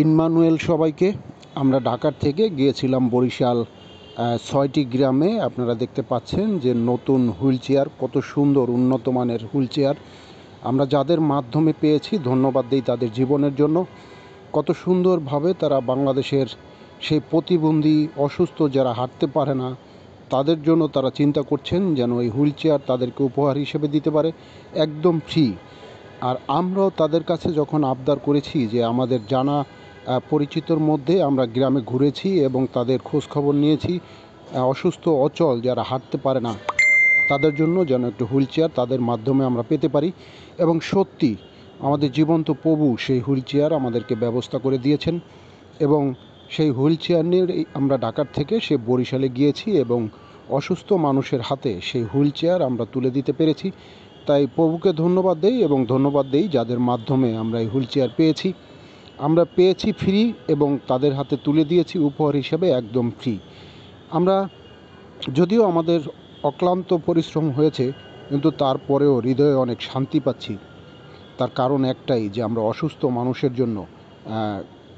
Emmanuel সবাইকে। আমরা ঢাকার থেকে গিয়েছিলাম বরিশাল ৬টি গ্রামে। আপনারা দেখতে পাচ্ছেন যে নতুন হুইল চেয়ার, কত সুন্দর উন্নত মানের হুইল চেয়ার আমরা যাদের মাধ্যমে পেয়েছি, ধন্যবাদ দিই তাদের জীবনের জন্য। কত সুন্দরভাবে তারা বাংলাদেশের সেই প্রতিবন্ধী অসুস্থ যারা হাঁটতে পারে না তাদের জন্য তারা চিন্তা করছেন যেন এই হুইল চেয়ার তাদেরকে উপহার হিসেবে দিতে পারে, একদম ফ্রি। আর আমরাও তাদের কাছে যখন আবদার করেছি যে আমাদের জানা পরিচিতর মধ্যে আমরা গ্রামে ঘুরেছি এবং তাদের খোঁজখবর নিয়েছি, অসুস্থ অচল যারা হাঁটতে পারে না তাদের জন্য যেন একটু হুইল চেয়ার তাদের মাধ্যমে আমরা পেতে পারি। এবং সত্যি আমাদের জীবন্ত প্রভু সেই হুইল চেয়ার আমাদেরকে ব্যবস্থা করে দিয়েছেন এবং সেই হুইল চেয়ার নিয়ে আমরা ঢাকার থেকে সে বরিশালে গিয়েছি এবং অসুস্থ মানুষের হাতে সেই হুইল চেয়ার আমরা তুলে দিতে পেরেছি। তাই প্রভুকে ধন্যবাদ দেই এবং ধন্যবাদ দেই যাদের মাধ্যমে আমরা এই হুইল চেয়ার পেয়েছি। আমরা পেয়েছি ফ্রি এবং তাদের হাতে তুলে দিয়েছি উপহার হিসেবে একদম ফ্রি। আমরা যদিও আমাদের অক্লান্ত পরিশ্রম হয়েছে, কিন্তু তারপরেও হৃদয়ে অনেক শান্তি পাচ্ছি। তার কারণ একটাই, যে আমরা অসুস্থ মানুষের জন্য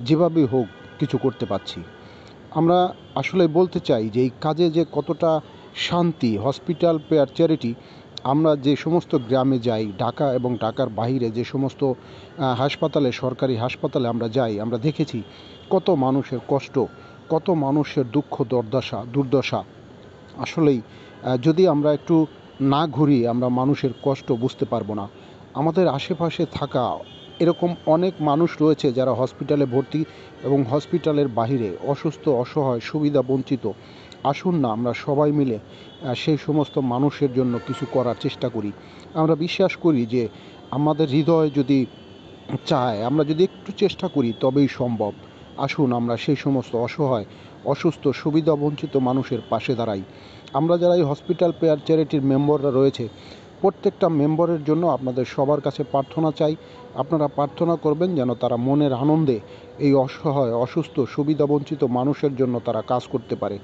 যেভাবেই হোক কিছু করতে পারছি। আমরা আসলে বলতে চাই যে এই কাজে যে কতটা শান্তি। হসপিটাল পেয়ার চ্যারিটি, আমরা যে সমস্ত গ্রামে যাই, ঢাকা এবং ঢাকার বাইরে যে সমস্ত হাসপাতালে, সরকারি হাসপাতালে আমরা যাই, আমরা দেখেছি কত মানুষের কষ্ট, কত মানুষের দুঃখ দুর্দশা। আসলেই যদি আমরা একটু না ঘুরি আমরা মানুষের কষ্ট বুঝতে পারবো না। আমাদের আশেপাশে থাকা এরকম অনেক মানুষ রয়েছে যারা হসপিটালে ভর্তি এবং হসপিটালের বাহিরে অসুস্থ, অসহায়, সুবিধা বঞ্চিত। আসুন না আমরা সবাই মিলে সেই সমস্ত মানুষের জন্য কিছু করার চেষ্টা করি। আমরা বিশ্বাস করি যে আমাদের হৃদয় যদি চায়, আমরা যদি একটু চেষ্টা করি তবেই সম্ভব। আসুন আমরা সেই সমস্ত অসহায়, অসুস্থ, সুবিধা বঞ্চিত মানুষের পাশে দাঁড়াই। আমরা যারা এই হসপিটাল পেয়ার চ্যারিটির মেম্বাররা রয়েছে, প্রত্যেকটা মেম্বারের জন্য আপনাদের সবার কাছে প্রার্থনা চাই। আপনারা প্রার্থনা করবেন যেন তারা মনের আনন্দে এই অসহায়, অসুস্থ, সুবিধাবঞ্চিত মানুষের জন্য তারা কাজ করতে পারে।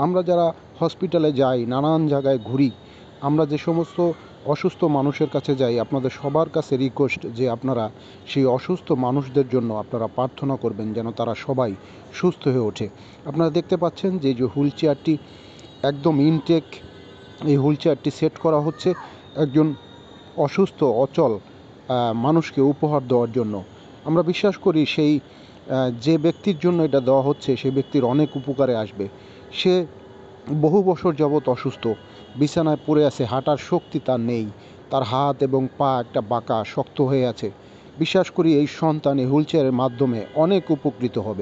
আমরা যারা হসপিটালে যাই, নানান জায়গায় ঘুরি, আমরা যে সমস্ত অসুস্থ মানুষের কাছে যাই, আপনাদের সবার কাছে রিকোয়েস্ট যে আপনারা সেই অসুস্থ মানুষদের জন্য আপনারা প্রার্থনা করবেন যেন তারা সবাই সুস্থ হয়ে ওঠে। আপনারা দেখতে পাচ্ছেন যে হুইল চেয়ারটি একদম ইনটেক, এই হুইল চেয়ারটি সেট করা হচ্ছে একজন অসুস্থ, অচল মানুষকে উপহার দেওয়ার জন্য। আমরা বিশ্বাস করি সেই যে ব্যক্তির জন্য এটা দেওয়া হচ্ছে সেই ব্যক্তির অনেক উপকারে আসবে। সে বহু বছর যাবৎ অসুস্থ, বিছানায় পড়ে আছে, হাঁটার শক্তি তার নেই, তার হাত এবং পা একটা বাঁকা, শক্ত হয়ে আছে। বিশ্বাস করি এই সন্তান এই হুইল চেয়ারের মাধ্যমে অনেক উপকৃত হবে।